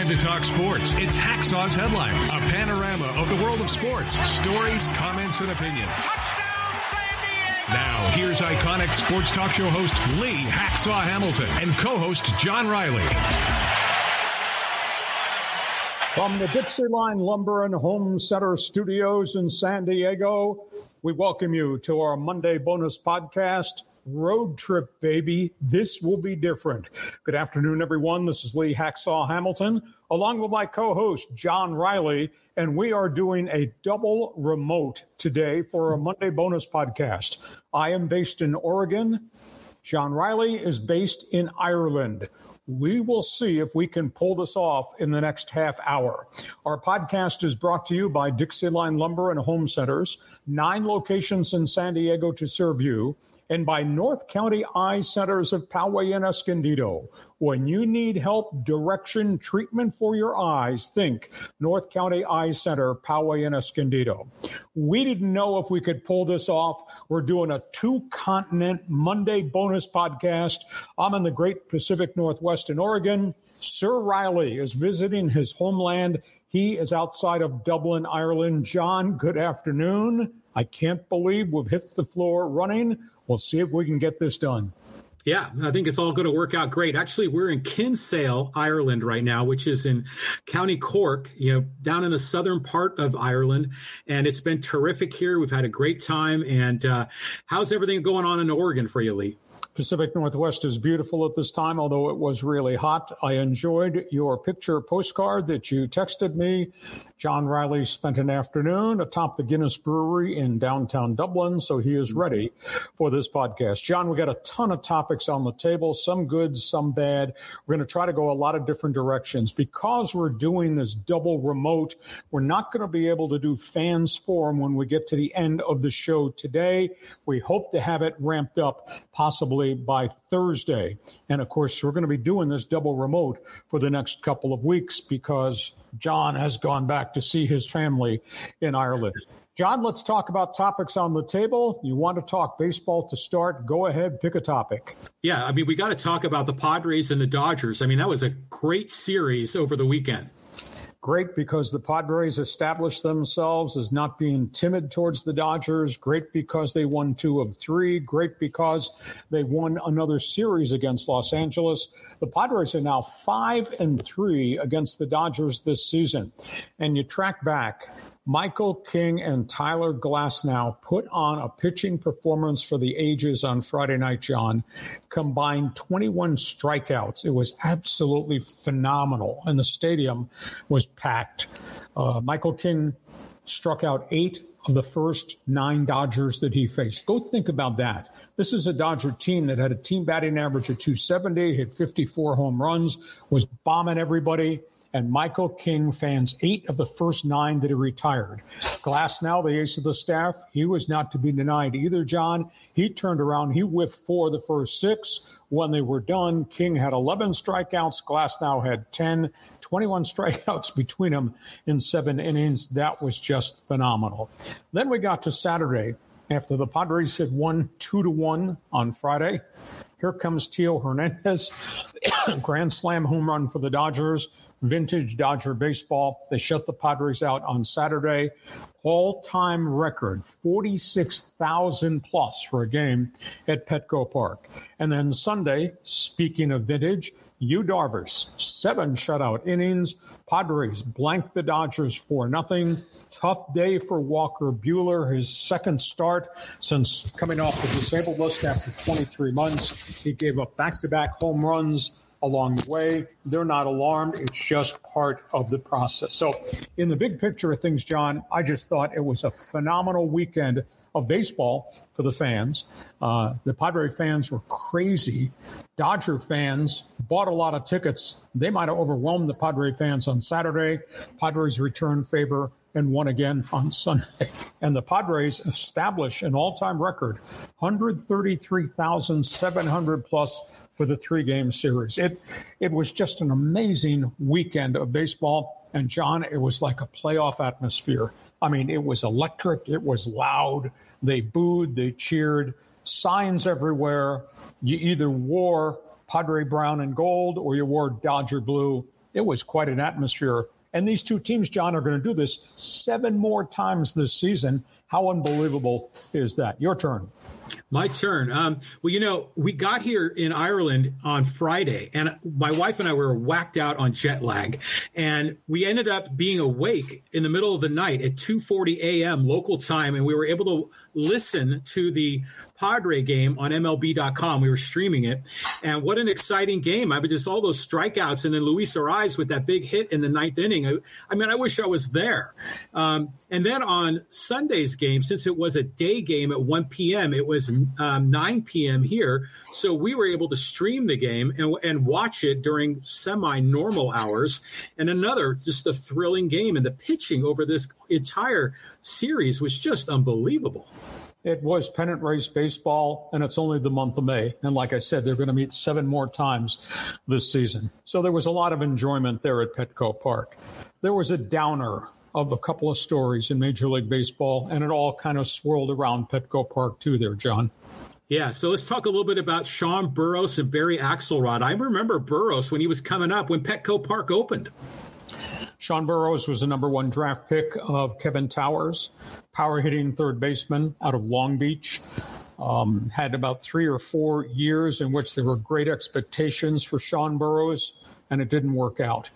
to talk sports. It's Hacksaw's Headlines, a panorama of the world of sports, stories, comments, and opinions. Now, here's iconic sports talk show host Lee Hacksaw Hamilton and co-host John Riley. From the DIXIELINE Lumber and Home Center studios in San Diego, we welcome you to our Monday bonus podcast, Road Trip, Baby. This will be different. Good afternoon, everyone. This is Lee Hacksaw Hamilton, along with my co-host, John Riley, and we are doing a double remote today for a Monday bonus podcast. I am based in Oregon. John Riley is based in Ireland. We will see if we can pull this off in the next half hour. Our podcast is brought to you by DIXIELINE Lumber and Home Centers, 9 locations in San Diego to serve you, and by North County Eye Centers of Poway and Escondido. When you need help, direction, treatment for your eyes, think North County Eye Center, Poway and Escondido. We didn't know if we could pull this off. We're doing a 2-continent Monday bonus podcast. I'm in the great Pacific Northwest in Oregon. Sir Riley is visiting his homeland. He is outside of Dublin, Ireland. John, good afternoon. I can't believe we've hit the floor running. We'll see if we can get this done. Yeah, I think it's all going to work out great. Actually, we're in Kinsale, Ireland right now, which is in County Cork, down in the southern part of Ireland. And it's been terrific here. We've had a great time. And how's everything going on in Oregon for you, Lee? Pacific Northwest is beautiful at this time, although it was really hot. I enjoyed your picture postcard that you texted me. John Riley spent an afternoon atop the Guinness Brewery in downtown Dublin, so he is ready for this podcast. John, we got a ton of topics on the table, some good, some bad. We're going to try to go a lot of different directions. Because we're doing this double remote, we're not going to be able to do Fans Forum when we get to the end of the show today. We hope to have it ramped up possibly by Thursday. And, of course, we're going to be doing this double remote for the next couple of weeks because John has gone back to see his family in Ireland. John, let's talk about topics on the table. You want to talk baseball to start? Go ahead, pick a topic. Yeah, I mean, we got to talk about the Padres and the Dodgers. I mean, that was a great series over the weekend. Great because the Padres established themselves as not being timid towards the Dodgers. Great because they won 2 of 3. Great because they won another series against Los Angeles. The Padres are now 5-3 against the Dodgers this season. And you track back, Michael King and Tyler Glasnow put on a pitching performance for the ages on Friday night, John. Combined 21 strikeouts. It was absolutely phenomenal. And the stadium was packed. Michael King struck out 8 of the first 9 Dodgers that he faced. Go think about that. This is a Dodger team that had a team batting average of .270, hit 54 home runs, was bombing everybody. And Michael King fans 8 of the first 9 that he retired. Glasnow, the ace of the staff, he was not to be denied either, John. He turned around. He whiffed 4 of the first 6. When they were done, King had 11 strikeouts. Glasnow had 10, 21 strikeouts between them in 7 innings. That was just phenomenal. Then we got to Saturday after the Padres had won 2-1 on Friday. Here comes Teo Hernandez, grand slam home run for the Dodgers. Vintage Dodger baseball. They shut the Padres out on Saturday. All-time record, 46,000 plus for a game at Petco Park. And then Sunday, speaking of vintage, Yu Darvish, 7 shutout innings. Padres blanked the Dodgers 4-0. Tough day for Walker Buehler, his second start since coming off the disabled list after 23 months. He gave up back-to-back home runs along the way. They're not alarmed. It's just part of the process. So in the big picture of things, John, I just thought it was a phenomenal weekend of baseball for the fans. The Padre fans were crazy. Dodger fans bought a lot of tickets. They might have overwhelmed the Padre fans on Saturday. Padres returned favor and won again on Sunday. And the Padres establish an all-time record, 133,700 plus for the 3-game series. It was just an amazing weekend of baseball. And, John, it was like a playoff atmosphere. I mean, it was electric. It was loud. They booed. They cheered. Signs everywhere. You either wore Padre brown and gold or you wore Dodger blue. It was quite an atmosphere. And these two teams, John, are going to do this 7 more times this season. How unbelievable is that? Your turn. My turn. Well, we got here in Ireland on Friday, and my wife and I were whacked out on jet lag, and we ended up being awake in the middle of the night at 2:40 a.m. local time, and we were able to listen to the Padre game on MLB.com. We were streaming it, and what an exciting game. I mean, just all those strikeouts, and then Luis Ariz with that big hit in the 9th inning. I mean, I wish I was there. And then on Sunday's game, since it was a day game at 1 p.m., it was 9 p.m. here, so we were able to stream the game and watch it during semi-normal hours. And another, just a thrilling game, and the pitching over this entire series was just unbelievable. It was pennant race baseball, and it's only the month of May. And like I said, they're going to meet 7 more times this season. So there was a lot of enjoyment there at Petco Park. There was a downer of a couple of stories in Major League Baseball, and it all kind of swirled around Petco Park too there, John. Yeah, so let's talk a little bit about Sean Burroughs and Barry Axelrod. I remember Burroughs when he was coming up when Petco Park opened. Sean Burroughs was the number 1 draft pick of Kevin Towers, power-hitting third baseman out of Long Beach. Had about 3 or 4 years in which there were great expectations for Sean Burroughs, and it didn't work out.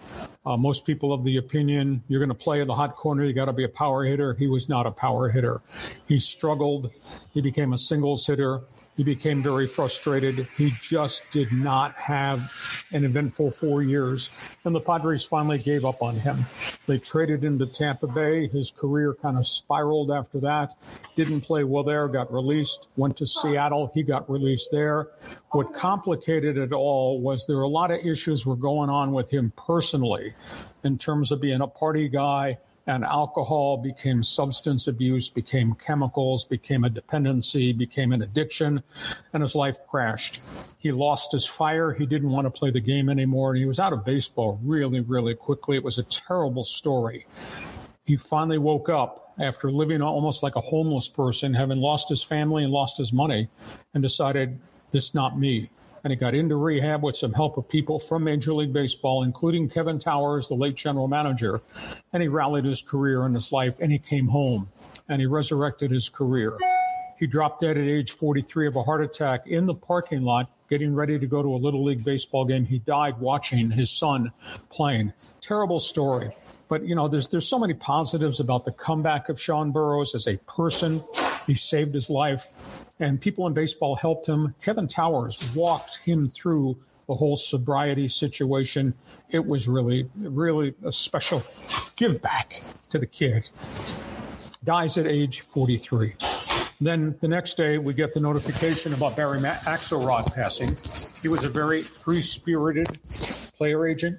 Most people of the opinion, you're going to play in the hot corner, you got to be a power hitter. He was not a power hitter. He struggled. He became a singles hitter. He became very frustrated. He just did not have an eventful 4 years. And the Padres finally gave up on him. They traded him to Tampa Bay. His career kind of spiraled after that. Didn't play well there, got released, went to Seattle. He got released there. What complicated it all was there were a lot of issues were going on with him personally in terms of being a party guy. And alcohol became substance abuse, became chemicals, became a dependency, became an addiction, and his life crashed. He lost his fire. He didn't want to play the game anymore, and he was out of baseball really, really quickly. It was a terrible story. He finally woke up after living almost like a homeless person, having lost his family and lost his money, and decided, this is not me. And he got into rehab with some help of people from Major League Baseball, including Kevin Towers, the late general manager. And he rallied his career and his life, and he came home, and he resurrected his career. He dropped dead at age 43 of a heart attack in the parking lot, getting ready to go to a Little League baseball game. He died watching his son playing. Terrible story. But, you know, there's so many positives about the comeback of Sean Burroughs as a person. He saved his life, and people in baseball helped him. Kevin Towers walked him through the whole sobriety situation. It was really, really a special give back to the kid. Dies at age 43. Then the next day, we get the notification about Barry Axelrod passing. He was a very free-spirited player agent.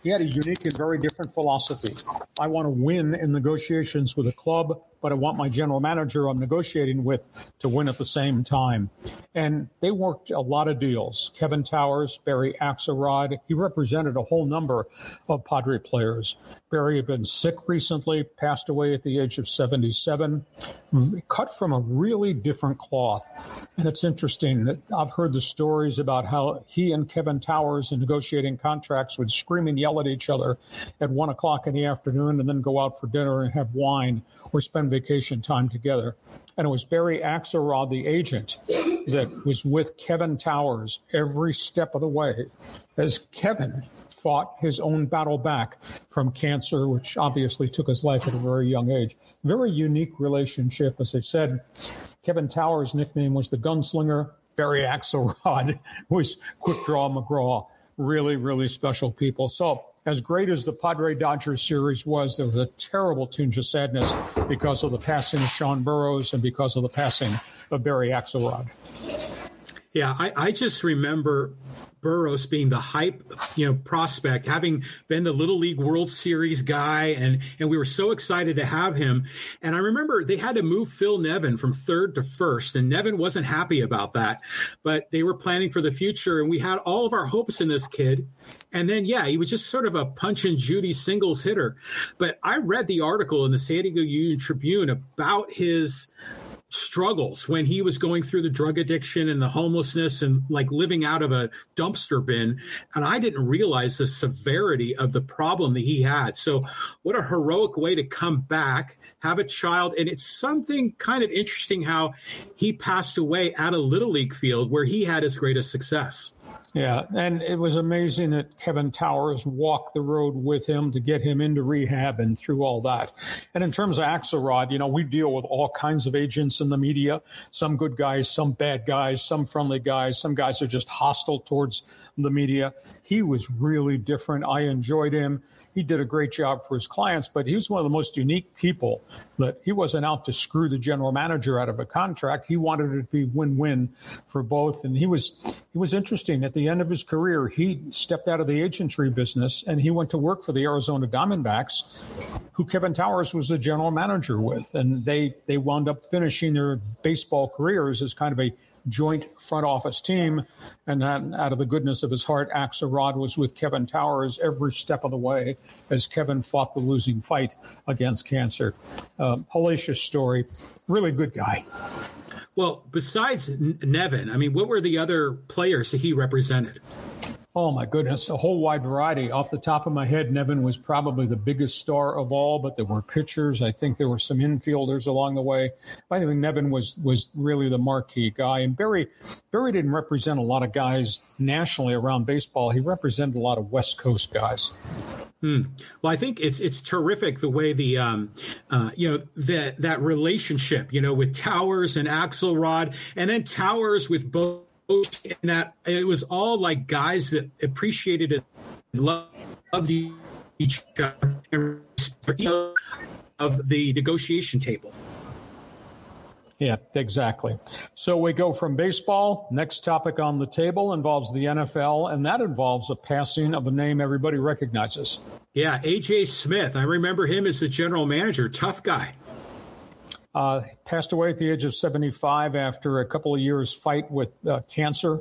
He had a unique and very different philosophy. I want to win in negotiations with a club, but I want my general manager I'm negotiating with to win at the same time. And they worked a lot of deals. Kevin Towers, Barry Axelrod, he represented a whole number of Padre players. Barry had been sick recently, passed away at the age of 77, cut from a really different cloth. And it's interesting that I've heard the stories about how he and Kevin Towers in negotiating contracts would scream and yell at each other at 1 o'clock in the afternoon and then go out for dinner and have wine or spend vacation time together. And it was Barry Axelrod, the agent, that was with Kevin Towers every step of the way as Kevin fought his own battle back from cancer, which obviously took his life at a very young age. Very unique relationship. As I said, Kevin Towers' nickname was the Gunslinger. Barry Axelrod was Quick Draw McGraw. Really, really special people. So as great as the Padre-Dodgers series was, there was a terrible tinge of sadness because of the passing of Sean Burroughs and because of the passing of Barry Axelrod. Yeah, I just remember Burroughs being the hype, prospect, having been the Little League World Series guy, and we were so excited to have him. And I remember they had to move Phil Nevin from third to first, and Nevin wasn't happy about that. But they were planning for the future, and we had all of our hopes in this kid. And then, he was just sort of a Punch and Judy singles hitter. But I read the article in the San Diego Union Tribune about his struggles when he was going through the drug addiction and the homelessness and like living out of a dumpster bin. And I didn't realize the severity of the problem that he had. So what a heroic way to come back, have a child. And it's something kind of interesting how he passed away at a Little League field where he had his greatest success. Yeah, and it was amazing that Kevin Towers walked the road with him to get him into rehab and through all that. And in terms of Axelrod, we deal with all kinds of agents in the media, some good guys, some bad guys, some friendly guys, some guys are just hostile towards the media. He was really different. I enjoyed him. He did a great job for his clients, but he was one of the most unique people that he wasn't out to screw the general manager out of a contract. He wanted it to be win-win for both. And he was interesting. At the end of his career, he stepped out of the agentry business and he went to work for the Arizona Diamondbacks, who Kevin Towers was the general manager with. And they wound up finishing their baseball careers as kind of a joint front office team. And then out of the goodness of his heart, Axelrod was with Kevin Towers every step of the way as Kevin fought the losing fight against cancer. Hellacious story. Really good guy. Well, besides Nevin, what were the other players that he represented? Oh, my goodness. A whole wide variety. Off the top of my head, Nevin was probably the biggest star of all, but there were pitchers. I think there were some infielders along the way. I think Nevin was really the marquee guy. And Barry didn't represent a lot of guys nationally around baseball. He represented a lot of West Coast guys. Well, I think it's terrific the way that relationship, with Towers and Axelrod, and then Towers with both. And that it was all like guys that appreciated it, loved each other of the negotiation table. Yeah, exactly. So we go from baseball. Next topic on the table involves the NFL, and that involves a passing of a name everybody recognizes. Yeah, A.J. Smith. I remember him as the general manager. Tough guy. Passed away at the age of 75 after a couple of years fight with cancer.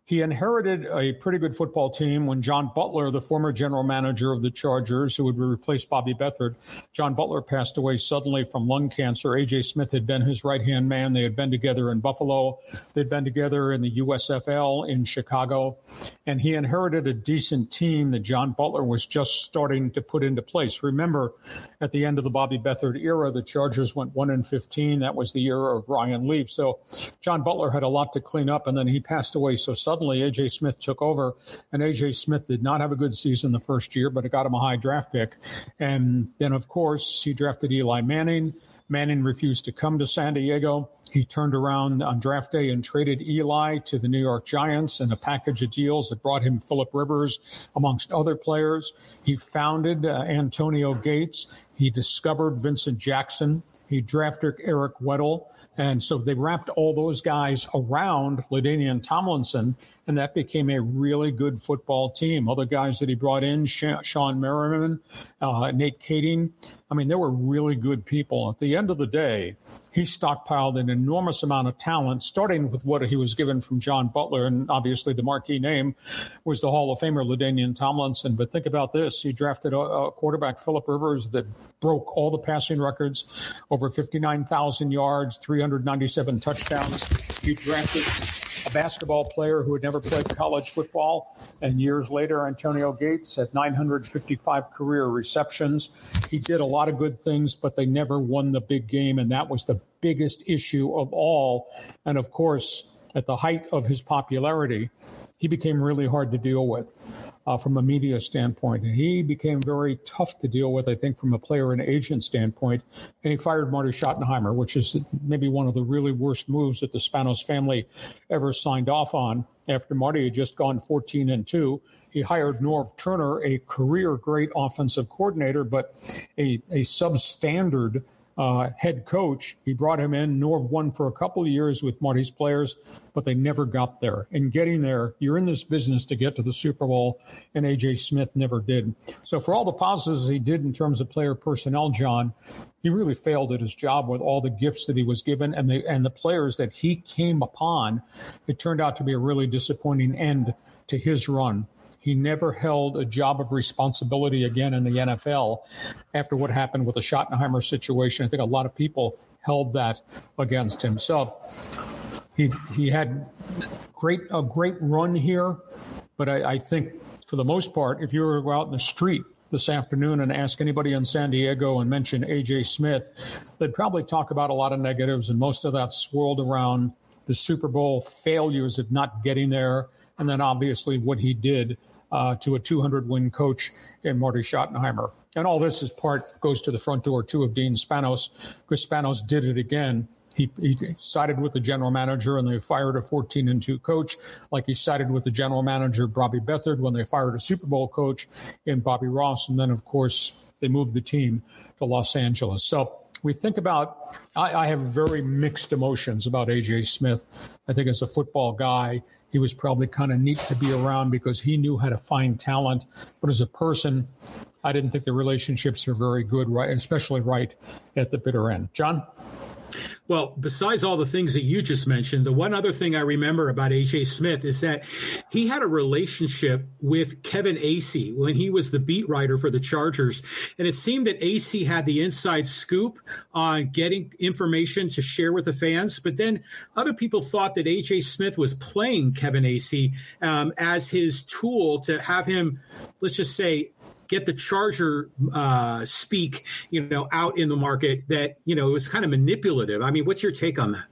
He inherited a pretty good football team when John Butler, the former general manager of the Chargers, who would replace Bobby Beathard, John Butler passed away suddenly from lung cancer. A.J. Smith had been his right-hand man. They had been together in Buffalo. They'd been together in the USFL in Chicago. And he inherited a decent team that John Butler was just starting to put into place. Remember, at the end of the Bobby Beathard era, the Chargers went 1-15. That was the year of Ryan Leaf. So John Butler had a lot to clean up, and then he passed away so suddenly. A.J. Smith took over, and A.J. Smith did not have a good season the first year, but it got him a high draft pick. And then, of course, he drafted Eli Manning. Manning refused to come to San Diego. He turned around on draft day and traded Eli to the New York Giants in a package of deals that brought him Phillip Rivers, amongst other players. He founded Antonio Gates. He discovered Vincent Jackson. He drafted Eric Weddle. And so they wrapped all those guys around LaDainian Tomlinson, and that became a really good football team. Other guys that he brought in, Sean Merriman, Nate Kading, they were really good people. At the end of the day, he stockpiled an enormous amount of talent, starting with what he was given from John Butler, and obviously the marquee name was the Hall of Famer LaDainian Tomlinson. But think about this. He drafted a quarterback, Phillip Rivers, that broke all the passing records, over 59,000 yards, 397 touchdowns. He drafted a basketball player who had never played college football, and years later, Antonio Gates had 955 career receptions. He did a lot of good things, but they never won the big game, and that was the biggest issue of all. And of course, at the height of his popularity, he became really hard to deal with from a media standpoint. And he became very tough to deal with, I think, from a player and agent standpoint. And he fired Marty Schottenheimer, which is maybe one of the really worst moves that the Spanos family ever signed off on. After Marty had just gone 14-2, he hired Norv Turner, a career great offensive coordinator, but a substandard head coach. He brought him in. Norv won for a couple of years with Marty's players, but they never got there. And getting there, you're in this business to get to the Super Bowl, and A.J. Smith never did. So for all the positives he did in terms of player personnel, John, he really failed at his job with all the gifts that he was given and the players that he came upon. It turned out to be a really disappointing end to his run. He never held a job of responsibility again in the NFL after what happened with the Schottenheimer situation. I think a lot of people held that against him. So he had a great run here, but I think for the most part, if you were out in the street this afternoon and ask anybody in San Diego and mention A.J. Smith, they'd probably talk about a lot of negatives, and most of that swirled around the Super Bowl failures of not getting there, and then obviously what he did to a 200-win coach in Marty Schottenheimer. And all this goes to the front door, too, of Dean Spanos, because Spanos did it again. He sided with the general manager, and they fired a 14-2 coach, like he sided with the general manager, Bobby Beathard, when they fired a Super Bowl coach in Bobby Ross. And then, of course, they moved the team to Los Angeles. So we think about, I have very mixed emotions about A.J. Smith. I think as a football guy, he was probably kind of neat to be around because he knew how to find talent. But as a person, I didn't think the relationships are very good, right, especially right at the bitter end. John? Well, besides all the things that you just mentioned, the one other thing I remember about A.J. Smith is that he had a relationship with Kevin Acee when he was the beat writer for the Chargers. And it seemed that Acee had the inside scoop on getting information to share with the fans. But then other people thought that A.J. Smith was playing Kevin Acee as his tool to have him, let's just say, get the Charger speak, out in the market, that, it was kind of manipulative. I mean, what's your take on that?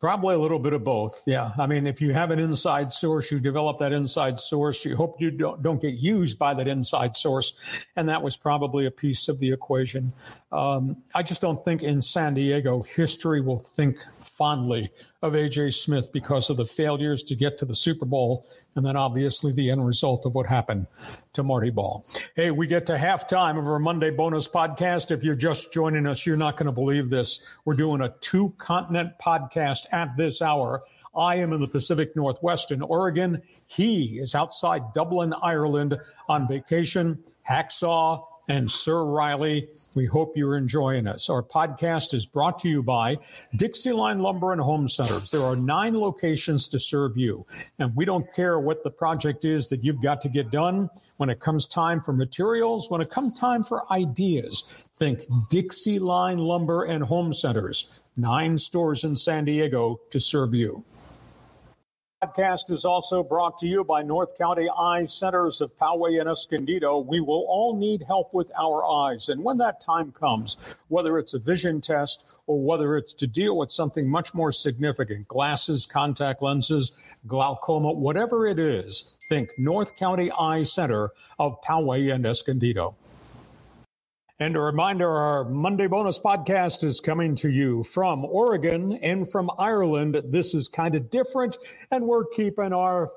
Probably a little bit of both. Yeah. I mean, if you have an inside source, you develop that inside source. You hope you don't get used by that inside source. And that was probably a piece of the equation. I just don't think in San Diego history will think fondly of A.J. Smith because of the failures to get to the Super Bowl and then obviously the end result of what happened to Marty Ball. Hey, we get to halftime of our Monday bonus podcast. If you're just joining us, you're not going to believe this. We're doing a 2-continent podcast at this hour. I am in the Pacific Northwest in Oregon. He is outside Dublin, Ireland on vacation. Hacksaw and Sir Riley, we hope you're enjoying us. Our podcast is brought to you by DIXIELINE Lumber and Home Centers. There are 9 locations to serve you, and we don't care what the project is that you've got to get done. When it comes time for materials, when it comes time for ideas, think DIXIELINE Lumber and Home Centers. 9 stores in San Diego to serve you. Podcast is also brought to you by North County Eye Centers of Poway and Escondido. We will all need help with our eyes. And when that time comes, whether it's a vision test or whether it's to deal with something much more significant, glasses, contact lenses, glaucoma, whatever it is, think North County Eye Center of Poway and Escondido. And a reminder, our Monday bonus podcast is coming to you from Oregon and from Ireland. This is kind of different, and we're keeping our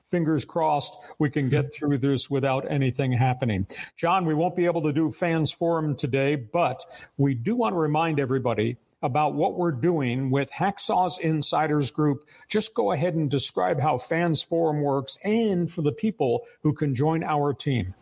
fingers crossed we can get through this without anything happening. John, we won't be able to do Fans Forum today, but we do want to remind everybody about what we're doing with Hacksaw's Insiders Group. Just go ahead and describe how Fans Forum works and for the people who can join our team.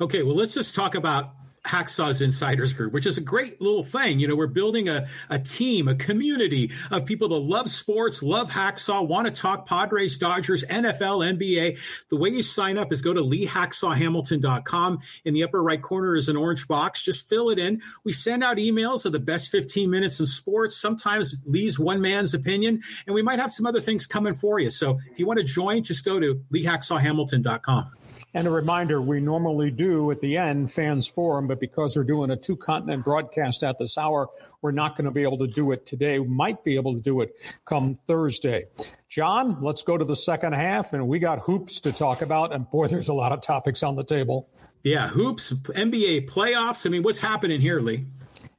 Okay, well, let's just talk about Hacksaw's Insiders Group, which is a great little thing. We're building a team, a community of people that love sports, love Hacksaw, want to talk Padres, Dodgers, NFL, NBA. The way you sign up is go to LeeHacksawHamilton.com. In the upper right corner is an orange box. Just fill it in. We send out emails of the best 15 minutes in sports, sometimes Lee's one man's opinion, and we might have some other things coming for you. So if you want to join, just go to LeeHacksawHamilton.com. And a reminder, we normally do at the end Fans Forum, but because we're doing a 2-continent broadcast at this hour, we're not going to be able to do it today. We might be able to do it come Thursday. John, let's go to the second half, and we got hoops to talk about. And boy, there's a lot of topics on the table. Yeah, hoops, NBA playoffs. I mean, what's happening here, Lee?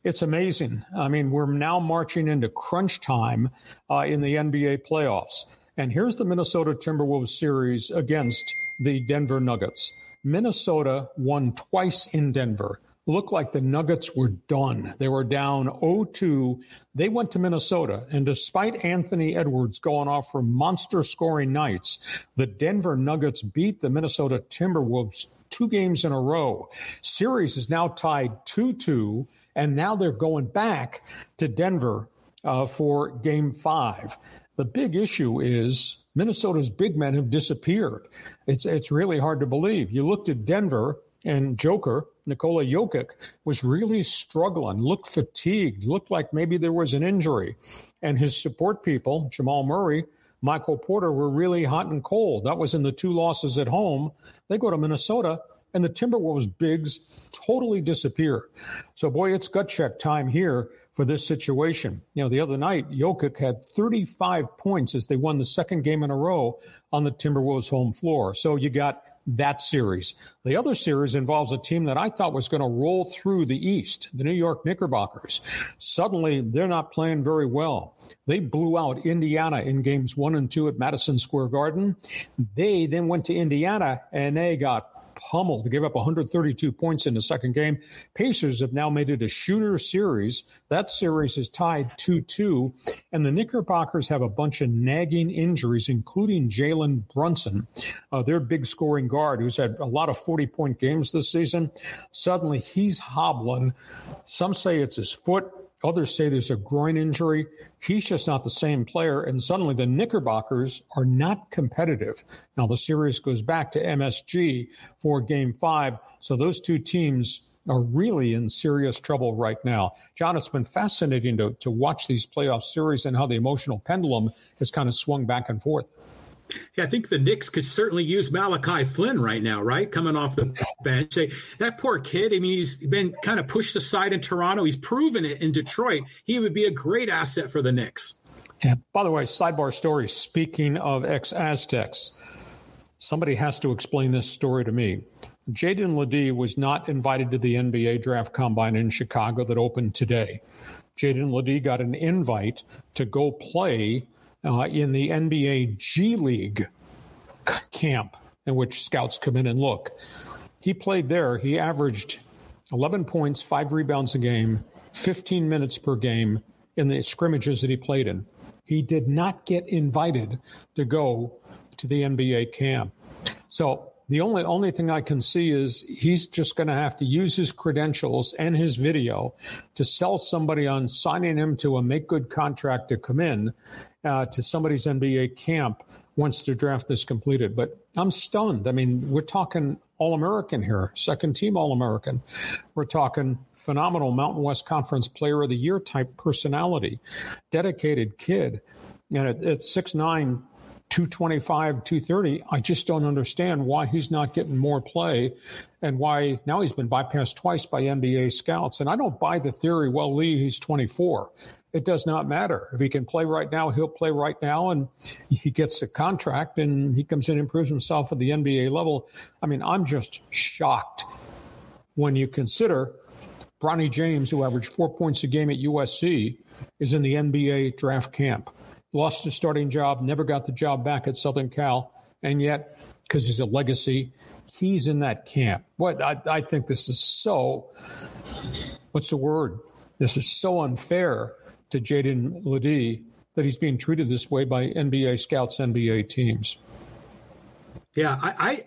It's amazing. I mean, we're now marching into crunch time in the NBA playoffs. And here's the Minnesota Timberwolves series against the Denver Nuggets. Minnesota won twice in Denver. Looked like the Nuggets were done. They were down 0-2. They went to Minnesota, and despite Anthony Edwards going off for monster scoring nights, the Denver Nuggets beat the Minnesota Timberwolves 2 games in a row. Series is now tied 2-2, and now they're going back to Denver for Game 5. The big issue is Minnesota's big men have disappeared. It's really hard to believe. You looked at Denver, and Nikola Jokic, was really struggling, looked fatigued, looked like maybe there was an injury. And his support people, Jamal Murray, Michael Porter, were really hot and cold. That was in the 2 losses at home. They go to Minnesota, and the Timberwolves bigs totally disappear. So, boy, it's gut check time here for this situation. The other night, Jokic had 35 points as they won the second game in a row on the Timberwolves' home floor. So you got that series. The other series involves a team that I thought was going to roll through the East, the New York Knickerbockers. Suddenly, they're not playing very well. They blew out Indiana in games 1 and 2 at Madison Square Garden. They then went to Indiana, and they got pummeled to give up 132 points in the second game. Pacers have now made it a shooter series. That series is tied 2-2, and the Knickerbockers have a bunch of nagging injuries, including Jalen Brunson, their big scoring guard, who's had a lot of 40-point games this season. Suddenly, he's hobbling. Some say it's his foot. Others say there's a groin injury. He's just not the same player. And suddenly the Knickerbockers are not competitive. Now the series goes back to MSG for Game 5. So those two teams are really in serious trouble right now. John, it's been fascinating to watch these playoff series and how the emotional pendulum has kind of swung back and forth. Yeah, I think the Knicks could certainly use Malachi Flynn right now, right? Coming off the bench. That poor kid, I mean, he's been kind of pushed aside in Toronto. He's proven it in Detroit. He would be a great asset for the Knicks. Yeah. By the way, sidebar story, speaking of ex-Aztecs, somebody has to explain this story to me. Jaden Ledee was not invited to the NBA draft combine in Chicago that opened today. Jaden Ledee got an invite to go play in the NBA G League camp in which scouts come in and look. He played there. He averaged 11 points, 5 rebounds a game, 15 minutes per game in the scrimmages that he played in. He did not get invited to go to the NBA camp. So the only thing I can see is he's just going to have to use his credentials and his video to sell somebody on signing him to a make-good contract to come in to somebody's NBA camp once the draft is completed. But I'm stunned. I mean, we're talking All-American here, second-team All-American. We're talking phenomenal Mountain West Conference Player of the Year type personality, dedicated kid. And at 6'9", 225, 230, I just don't understand why he's not getting more play and why now he's been bypassed twice by NBA scouts. And I don't buy the theory, well, Lee, he's 24. It does not matter. If he can play right now, he'll play right now, and he gets a contract, and he comes in and proves himself at the NBA level. I mean, I'm just shocked when you consider Bronny James, who averaged 4 points a game at USC, is in the NBA draft camp. Lost his starting job, never got the job back at Southern Cal, and yet, because he's a legacy, he's in that camp. I think this is so, what's the word? This is so unfair to Jaden Ledee that he's being treated this way by NBA scouts, NBA teams. Yeah,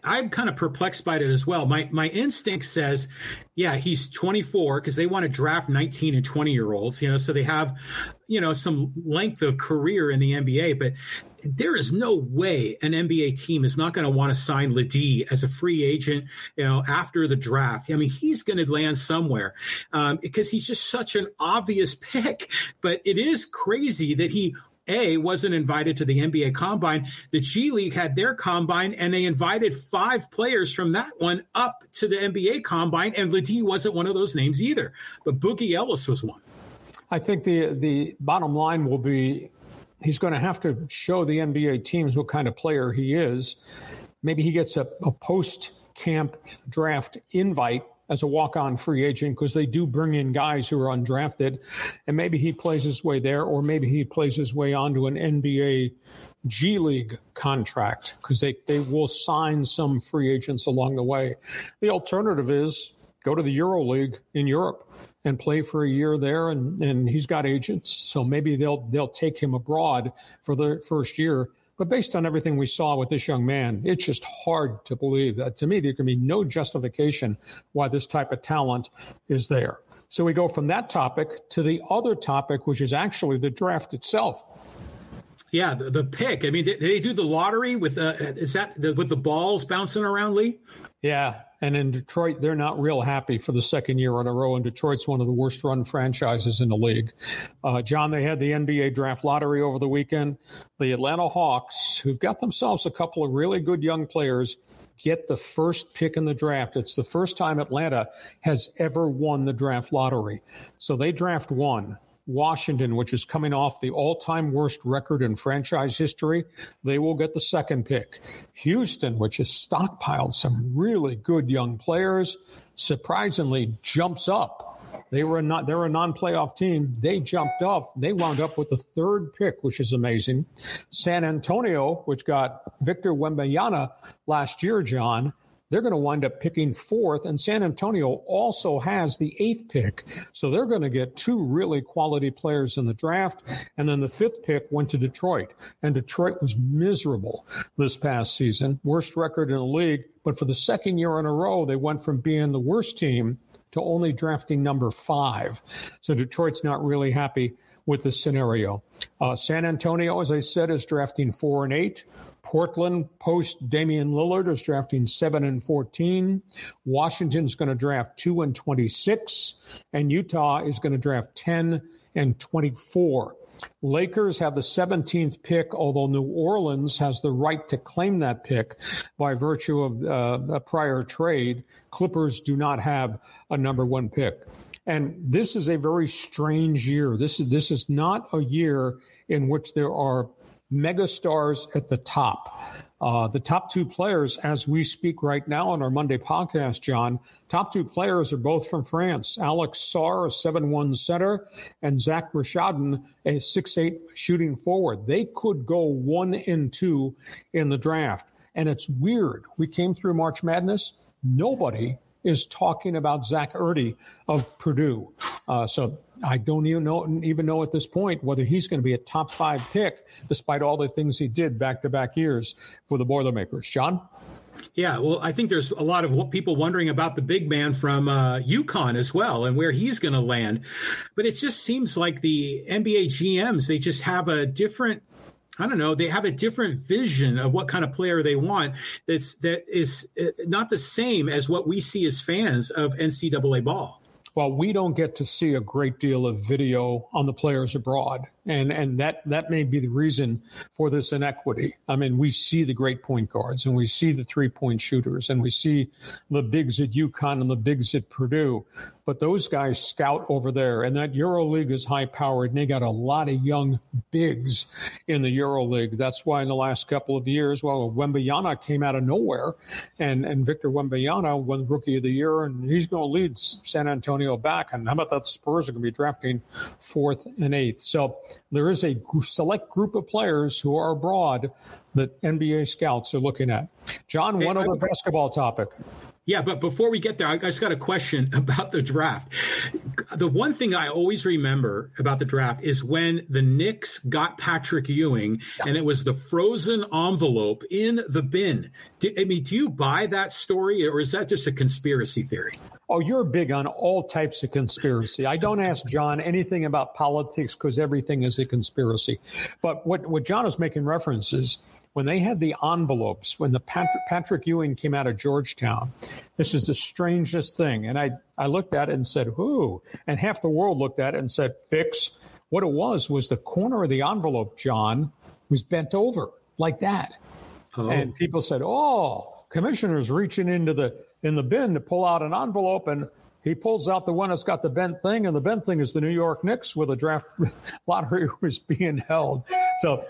I'm kind of perplexed by it as well. My instinct says, yeah, he's 24 because they want to draft 19 and 20-year-olds, so they have, some length of career in the NBA. But there is no way an NBA team is not going to want to sign Ledee as a free agent, after the draft. I mean, he's going to land somewhere because he's just such an obvious pick. But it is crazy that he wasn't invited to the NBA Combine. The G League had their Combine, and they invited 5 players from that one up to the NBA Combine, and Ledee wasn't one of those names either. But Boogie Ellis was one. I think the bottom line will be he's going to have to show the NBA teams what kind of player he is. Maybe he gets a post-camp draft invite as a walk-on free agent because they do bring in guys who are undrafted, and maybe he plays his way there, or maybe he plays his way onto an NBA G League contract because they will sign some free agents along the way. The alternative is go to the Euro League in Europe and play for a year there, and he's got agents, so maybe they'll take him abroad for the first year. But based on everything we saw with this young man, it's just hard to believe that. To me, there can be no justification why this type of talent is there. So we go from that topic to the other topic, which is actually the draft itself. Yeah, the pick. I mean, did they do the lottery with with the balls bouncing around, Lee? Yeah, and in Detroit, they're not real happy for the second year in a row, and Detroit's one of the worst-run franchises in the league. John, they had the NBA draft lottery over the weekend. The Atlanta Hawks, who've got themselves a couple of really good young players, get the first pick in the draft. It's the first time Atlanta has ever won the draft lottery. So they draft one. Washington, which is coming off the all-time worst record in franchise history, they will get the second pick. Houston, which has stockpiled some really good young players, surprisingly jumps up. They're a non-playoff team. They jumped up. They wound up with the third pick, which is amazing. San Antonio, which got Victor Wembanyama last year, John, they're going to wind up picking fourth, and San Antonio also has the eighth pick. So they're going to get two really quality players in the draft. And then the fifth pick went to Detroit, and Detroit was miserable this past season, worst record in the league. But for the second year in a row, they went from being the worst team to only drafting number 5. So Detroit's not really happy with the scenario. San Antonio, as I said, is drafting 4 and 8. Portland, post Damian Lillard, is drafting 7 and 14. Washington's going to draft 2 and 26. And Utah is going to draft 10 and 24. Lakers have the 17th pick, although New Orleans has the right to claim that pick by virtue of a prior trade. Clippers do not have a number 1 pick. And this is a very strange year. This is not a year in which there are megastars at the top. The top 2 players, as we speak right now on our Monday podcast, John, top 2 players are both from France. Alex Sarr, a 7'1" center, and Zach Rashadin, a 6'8" shooting forward. They could go 1 and 2 in the draft. And it's weird. We came through March Madness. Nobody is talking about Zach Ertey of Purdue. So I don't even know at this point whether he's going to be a top 5 pick, despite all the things he did back-to-back years for the Boilermakers. John? Yeah, well, I think there's a lot of people wondering about the big man from UConn as well and where he's going to land. But it just seems like the NBA GMs, they just have a different – I don't know. They have a different vision of what kind of player they want that is not the same as what we see as fans of NCAA ball. Well, we don't get to see a great deal of video on the players abroad. And that may be the reason for this inequity. I mean, we see the great point guards, and we see the 3-point shooters, and we see the bigs at UConn and the bigs at Purdue. But those guys scout over there, and that EuroLeague is high-powered, and they got a lot of young bigs in the EuroLeague. That's why in the last couple of years, well, Wembanyama came out of nowhere, and Victor Wembanyama won Rookie of the Year, and he's going to lead San Antonio back. And how about that Spurs are going to be drafting 4th and 8th? So there is a select group of players who are abroad that NBA scouts are looking at. John, one other basketball topic. Yeah, but before we get there, I just got a question about the draft. The one thing I always remember about the draft is when the Knicks got Patrick Ewing, and it was the frozen envelope in the bin. Do you buy that story, or is that just a conspiracy theory? Oh, you're big on all types of conspiracy. I don't ask John anything about politics because everything is a conspiracy. But what John is making reference is when they had the envelopes, when the Patrick Ewing came out of Georgetown, this is the strangest thing. And I looked at it and said, who? And half the world looked at it and said, fix. What it was the corner of the envelope, John, was bent over like that. Oh. And people said, commissioner's reaching in the bin to pull out an envelope, and he pulls out the one that's got the bent thing, and the bent thing is the New York Knicks where the draft lottery was being held. So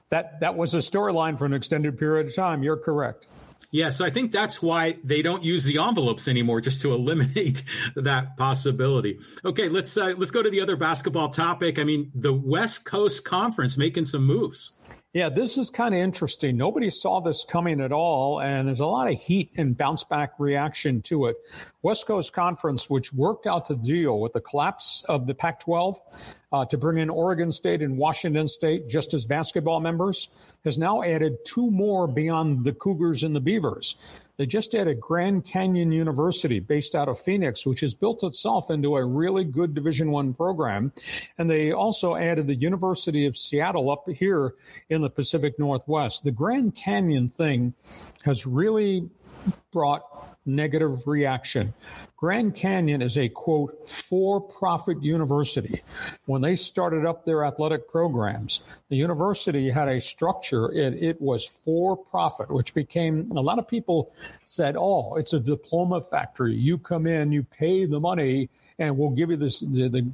that was a storyline for an extended period of time. You're correct. Yeah, so I think that's why they don't use the envelopes anymore, just to eliminate that possibility. Okay, let's go to the other basketball topic. I mean, the West Coast Conference making some moves. Yeah, this is kind of interesting. Nobody saw this coming at all, and there's a lot of heat and bounce-back reaction to it. West Coast Conference, which worked out the deal with the collapse of the Pac-12, to bring in Oregon State and Washington State just as basketball members, has now added 2 more beyond the Cougars and the Beavers. They just added Grand Canyon University, based out of Phoenix, which has built itself into a really good Division I program. And they also added the University of Seattle up here in the Pacific Northwest. The Grand Canyon thing has really brought negative reaction. Grand Canyon is a, quote, for-profit university. When they started up their athletic programs, the university had a structure. It was for-profit, which became, a lot of people said, oh, it's a diploma factory. You come in, you pay the money, and we'll give you the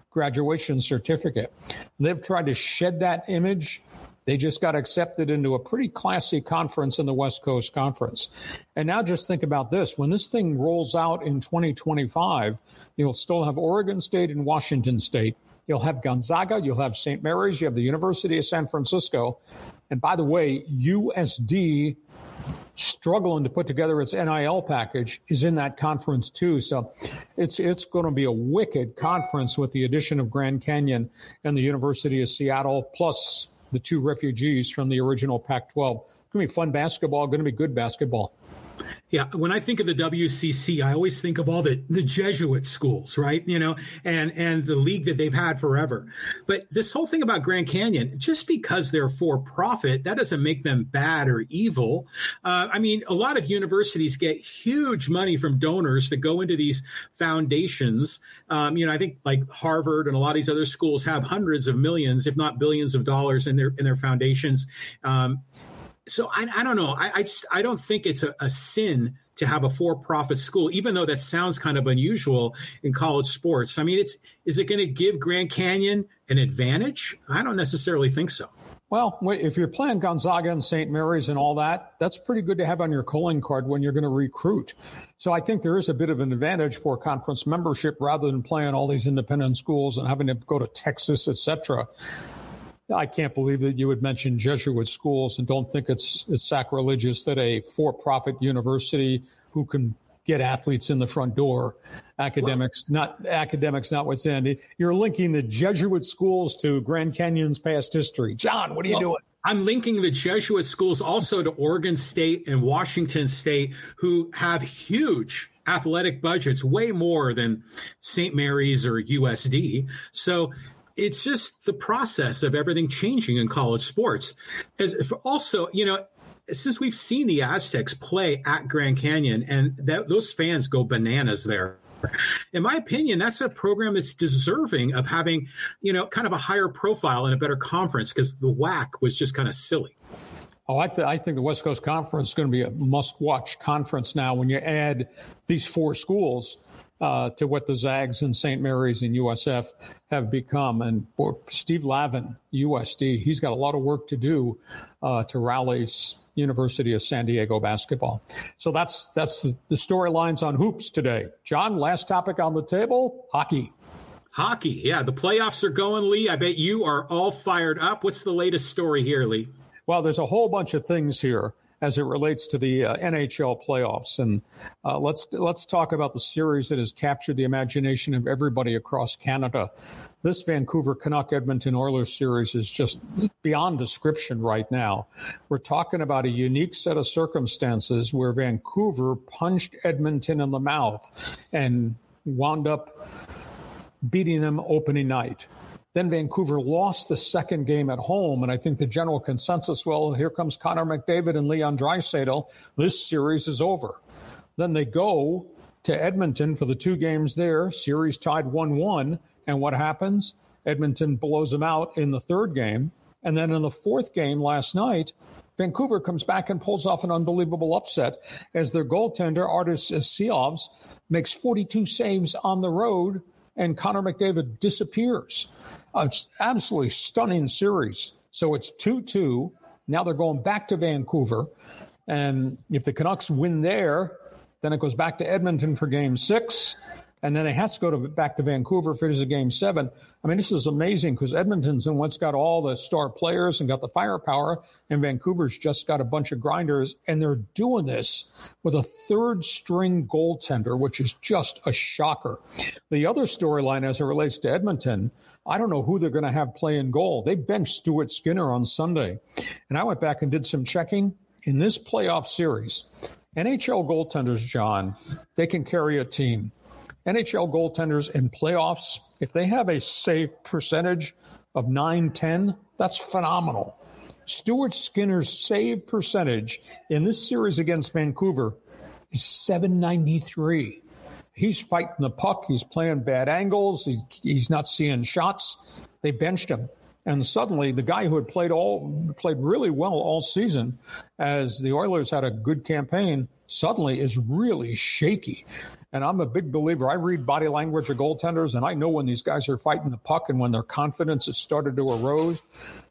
graduation certificate. They've tried to shed that image. They just got accepted into a pretty classy conference in the West Coast Conference. And now just think about this. When this thing rolls out in 2025, you'll still have Oregon State and Washington State. You'll have Gonzaga. You'll have St. Mary's. You have the University of San Francisco. And by the way, USD, struggling to put together its NIL package, is in that conference too. So it's going to be a wicked conference with the addition of Grand Canyon and the University of Seattle, plus the 2 refugees from the original Pac-12. Going to be fun basketball, going to be good basketball. Yeah, when I think of the WCC, I always think of all the Jesuit schools, right? You know, and the league that they've had forever. But this whole thing about Grand Canyon, just because they're for profit, that doesn't make them bad or evil. I mean, a lot of universities get huge money from donors that go into these foundations. You know, I think like Harvard and a lot of these other schools have hundreds of millions, if not billions of dollars in their foundations. So I don't know. I don't think it's a sin to have a for-profit school, even though that sounds kind of unusual in college sports. I mean, is it going to give Grand Canyon an advantage? I don't necessarily think so. Well, if you're playing Gonzaga and St. Mary's and all that, that's pretty good to have on your calling card when you're going to recruit. So I think there is a bit of an advantage for conference membership rather than playing all these independent schools and having to go to Texas, et cetera. I can't believe that you would mention Jesuit schools and don't think it's sacrilegious that a for-profit university who can get athletes in the front door, academics notwithstanding, you're linking the Jesuit schools to Grand Canyon's past history. John, what are you doing? I'm linking the Jesuit schools also to Oregon State and Washington State, who have huge athletic budgets, way more than St. Mary's or USD. So it's just the process of everything changing in college sports. Also, you know, since we've seen the Aztecs play at Grand Canyon, and those fans go bananas there. In my opinion, that's a program that's deserving of having, you know, kind of a higher profile and a better conference, because the WHAC was just kind of silly. Oh, I think the West Coast Conference is going to be a must-watch conference now when you add these 4 schools to what the Zags and St. Mary's and USF have become. And Steve Lavin, USD, he's got a lot of work to do to rally University of San Diego basketball. So that's the storylines on hoops today. John, last topic on the table, hockey. Hockey, yeah. The playoffs are going, Lee. I bet you are all fired up. What's the latest story here, Lee? Well, there's a whole bunch of things here as it relates to the NHL playoffs. And let's talk about the series that has captured the imagination of everybody across Canada. This Vancouver Canuck Edmonton Oilers series is just beyond description right now. We're talking about a unique set of circumstances where Vancouver punched Edmonton in the mouth and wound up beating them opening night. Then Vancouver lost the second game at home, and I think the general consensus, well, here comes Connor McDavid and Leon Draisaitl. This series is over. Then they go to Edmonton for the 2 games there, series tied 1-1, and what happens? Edmonton blows them out in the 3rd game, and then in the 4th game last night, Vancouver comes back and pulls off an unbelievable upset as their goaltender, Artis Siovs, makes 42 saves on the road, and Connor McDavid disappears. It's absolutely stunning series. So it's 2-2. Now they're going back to Vancouver. And if the Canucks win there, then it goes back to Edmonton for Game 6. And then it has to go back to Vancouver if it is a Game 7. I mean, this is amazing because Edmonton's and what's got all the star players and got the firepower, and Vancouver's just got a bunch of grinders. And they're doing this with a 3rd-string goaltender, which is just a shocker. The other storyline as it relates to Edmonton, I don't know who they're going to have play in goal. They benched Stuart Skinner on Sunday. And I went back and did some checking. In this playoff series, NHL goaltenders, John, they can carry a team. NHL goaltenders in playoffs, if they have a save percentage of 9-10, that's phenomenal. Stuart Skinner's save percentage in this series against Vancouver is .793. He's fighting the puck. He's playing bad angles. He's not seeing shots. They benched him. And suddenly the guy who had played really well all season as the Oilers had a good campaign suddenly is really shaky. And I'm a big believer. I read body language of goaltenders, and I know when these guys are fighting the puck and when their confidence has started to erode.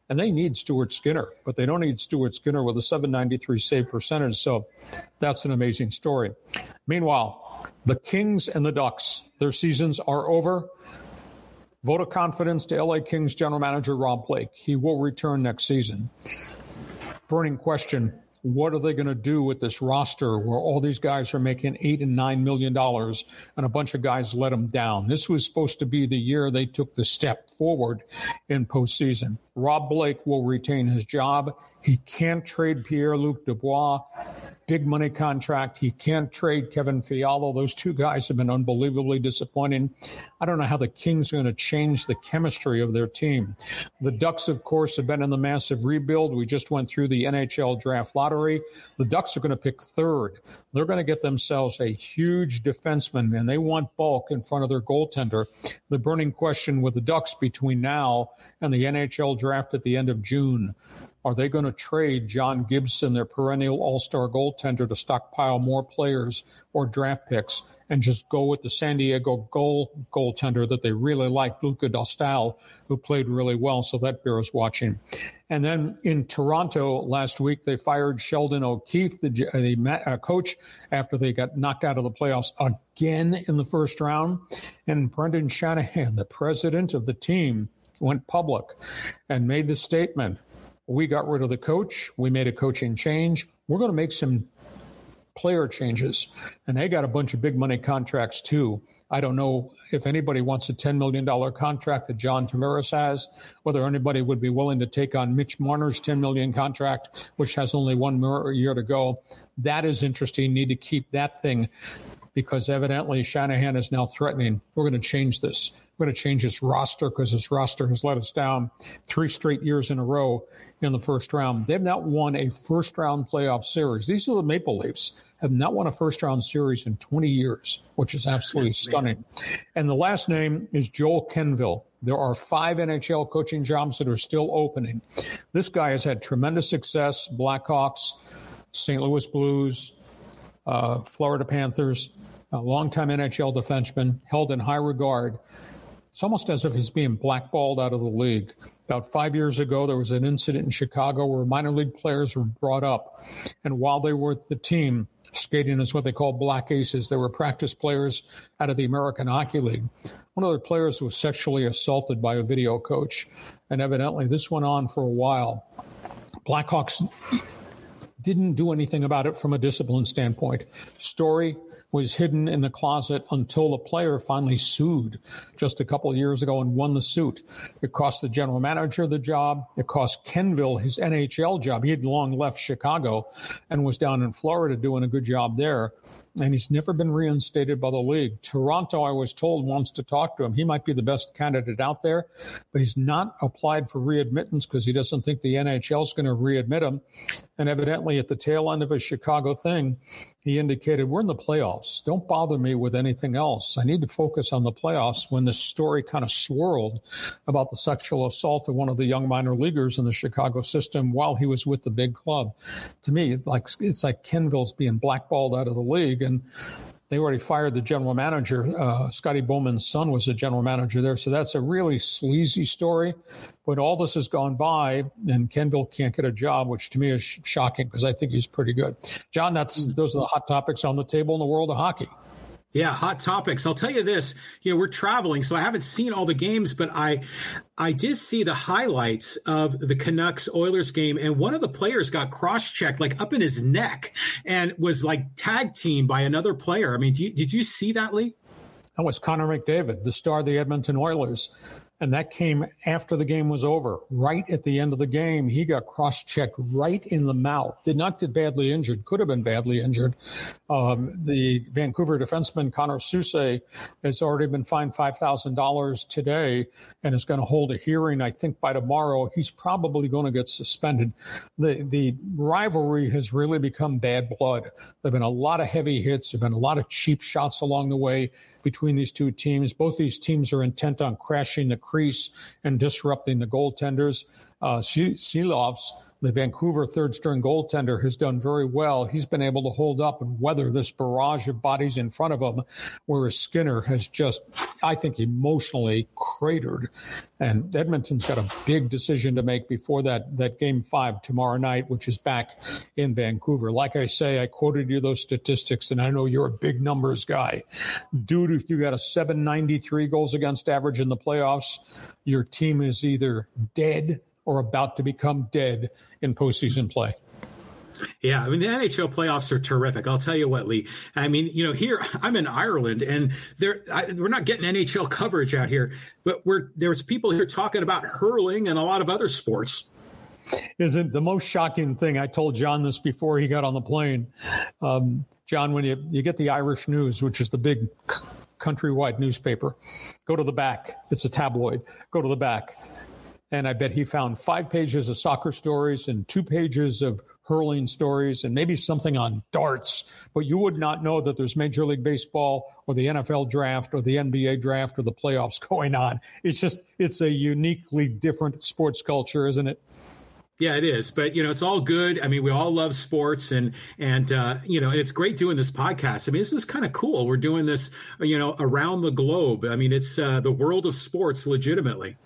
And they need Stuart Skinner, but they don't need Stuart Skinner with a .793 save percentage. So that's an amazing story. Meanwhile, the Kings and the Ducks, their seasons are over. Vote of confidence to LA Kings general manager Rob Blake. He will return next season. Burning question, what are they going to do with this roster where all these guys are making $8 and $9 million and a bunch of guys let them down? This was supposed to be the year they took the step forward in postseason. Rob Blake will retain his job. He can't trade Pierre-Luc Dubois, big money contract. He can't trade Kevin Fiala. Those two guys have been unbelievably disappointing. I don't know how the Kings are going to change the chemistry of their team. The Ducks, of course, have been in the massive rebuild. We just went through the NHL draft lottery. The Ducks are going to pick third. They're going to get themselves a huge defenseman, and they want bulk in front of their goaltender. The burning question with the Ducks between now and the NHL draft at the end of June, are they going to trade John Gibson, their perennial all-star goaltender, to stockpile more players or draft picks and just go with the San Diego goaltender that they really like, Luca Dostal, who played really well, so that bears watching. And then in Toronto last week, they fired Sheldon O'Keefe, the coach, after they got knocked out of the playoffs again in the first round. And Brendan Shanahan, the president of the team, went public and made the statement, we got rid of the coach. We made a coaching change. We're going to make some player changes. And they got a bunch of big money contracts, too. I don't know if anybody wants a $10 million contract that John Tavares has, whether anybody would be willing to take on Mitch Marner's $10 million contract, which has only 1 year to go. That is interesting. Need to keep that thing because evidently Shanahan is now threatening, we're going to change this. We're going to change his roster because his roster has let us down 3 straight years in a row in the first round. They've not won a first-round playoff series. These are the Maple Leafs. Have not won a first-round series in 20 years, which is absolutely stunning. And the last name is Joel Kenville. There are 5 NHL coaching jobs that are still opening. This guy has had tremendous success, Blackhawks, St. Louis Blues, Florida Panthers, a longtime NHL defenseman, held in high regard. It's almost as if he's being blackballed out of the league. About 5 years ago, there was an incident in Chicago where minor league players were brought up. And while they were with the team, skating as what they call black aces, they were practice players out of the American Hockey League. One of the players was sexually assaulted by a video coach. And evidently this went on for a while. Blackhawks didn't do anything about it from a discipline standpoint. Story was hidden in the closet until the player finally sued just a couple of years ago and won the suit. It cost the general manager the job. It cost Kenville his NHL job. He had long left Chicago and was down in Florida doing a good job there. And he's never been reinstated by the league. Toronto, I was told, wants to talk to him. He might be the best candidate out there, but he's not applied for readmittance because he doesn't think the NHL is going to readmit him. And evidently at the tail end of his Chicago thing, he indicated, we're in the playoffs. Don't bother me with anything else. I need to focus on the playoffs. When this story kind of swirled about the sexual assault of one of the young minor leaguers in the Chicago system while he was with the big club. To me, it's like Kenville's being blackballed out of the league. And they already fired the general manager. Scotty Bowman's son was the general manager there. So that's a really sleazy story. But all this has gone by, and Kenville can't get a job, which to me is shocking because I think he's pretty good. John, those are the hot topics on the table in the world of hockey. Yeah, hot topics. I'll tell you this, we're traveling, so I haven't seen all the games, but I did see the highlights of the Canucks-Oilers game, and one of the players got cross-checked, like up in his neck, and was like tag teamed by another player. I mean, did you see that, Lee? That was Connor McDavid, the star of the Edmonton Oilers. And that came after the game was over. Right at the end of the game, he got cross-checked right in the mouth. Did not get badly injured. Could have been badly injured. The Vancouver defenseman, Connor Soucy, has already been fined $5,000 today and is going to hold a hearing, I think, by tomorrow. He's probably going to get suspended. The rivalry has really become bad blood. There have been a lot of heavy hits. There have been a lot of cheap shots along the way between these two teams. Both these teams are intent on crashing the crease and disrupting the goaltenders. Silovs, the Vancouver third-string goaltender, has done very well. He's been able to hold up and weather this barrage of bodies in front of him, whereas Skinner has just, I think, emotionally cratered. And Edmonton's got a big decision to make before that Game 5 tomorrow night, which is back in Vancouver. Like I say, I quoted you those statistics, and I know you're a big numbers guy. Dude, if you got a 793 goals against average in the playoffs, your team is either dead or about to become dead in postseason play. Yeah, I mean, the NHL playoffs are terrific. I'll tell you what, Lee. I mean, here I'm in Ireland, and we're not getting NHL coverage out here, but there's people here talking about hurling and a lot of other sports. Isn't the most shocking thing? I told John this before he got on the plane. John, when you get the Irish News, which is the big countrywide newspaper, go to the back. It's a tabloid. Go to the back. And I bet he found 5 pages of soccer stories and 2 pages of hurling stories and maybe something on darts. But you would not know that there's Major League Baseball or the NFL draft or the NBA draft or the playoffs going on. It's a uniquely different sports culture, isn't it? Yeah, it is. But, it's all good. I mean, we all love sports and it's great doing this podcast. I mean, this is kind of cool. We're doing this, around the globe. I mean, it's the world of sports legitimately.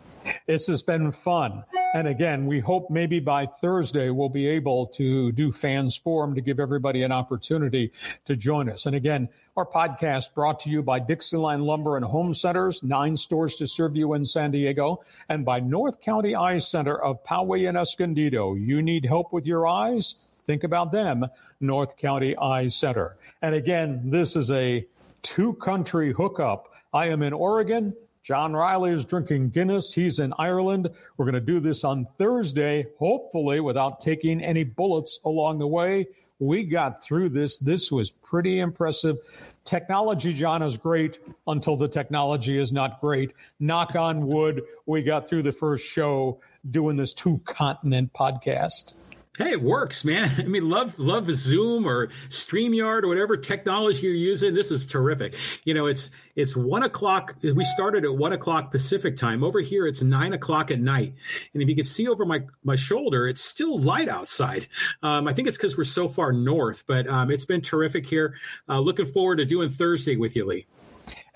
This has been fun. And again, we hope maybe by Thursday we'll be able to do Fans Forum to give everybody an opportunity to join us. And again, our podcast brought to you by DIXIELINE Lumber and Home Centers, 9 stores to serve you in San Diego, and by North County Eye Center of Poway and Escondido. You need help with your eyes? Think about them, North County Eye Center. And again, this is a 2-country hookup. I am in Oregon. John Riley is drinking Guinness. He's in Ireland. We're going to do this on Thursday, hopefully without taking any bullets along the way. We got through this. This was pretty impressive. Technology, John, is great until the technology is not great. Knock on wood, we got through the first show doing this 2-continent podcast. Hey, it works, man. I mean, love Zoom or StreamYard or whatever technology you're using. This is terrific. It's 1 o'clock. We started at 1 o'clock Pacific time. Over here, it's 9 o'clock at night. And if you can see over my shoulder, it's still light outside. I think it's because we're so far north, but it's been terrific here. Looking forward to doing Thursday with you, Lee.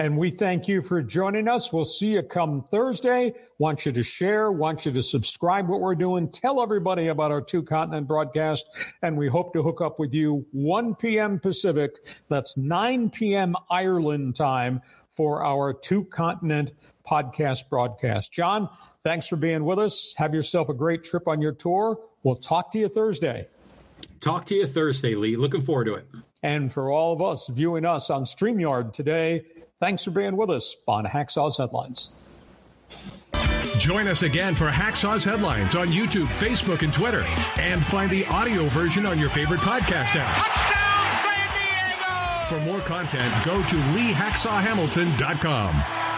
And we thank you for joining us. We'll see you come Thursday. Want you to share, want you to subscribe what we're doing. Tell everybody about our 2-continent broadcast. And we hope to hook up with you 1 p.m. Pacific. That's 9 p.m. Ireland time for our 2-continent podcast broadcast. John, thanks for being with us. Have yourself a great trip on your tour. We'll talk to you Thursday. Talk to you Thursday, Lee. Looking forward to it. And for all of us viewing us on StreamYard today, thanks for being with us on Hacksaw's Headlines. Join us again for Hacksaw's Headlines on YouTube, Facebook, and Twitter. And find the audio version on your favorite podcast apps. For more content, go to LeeHacksawHamilton.com.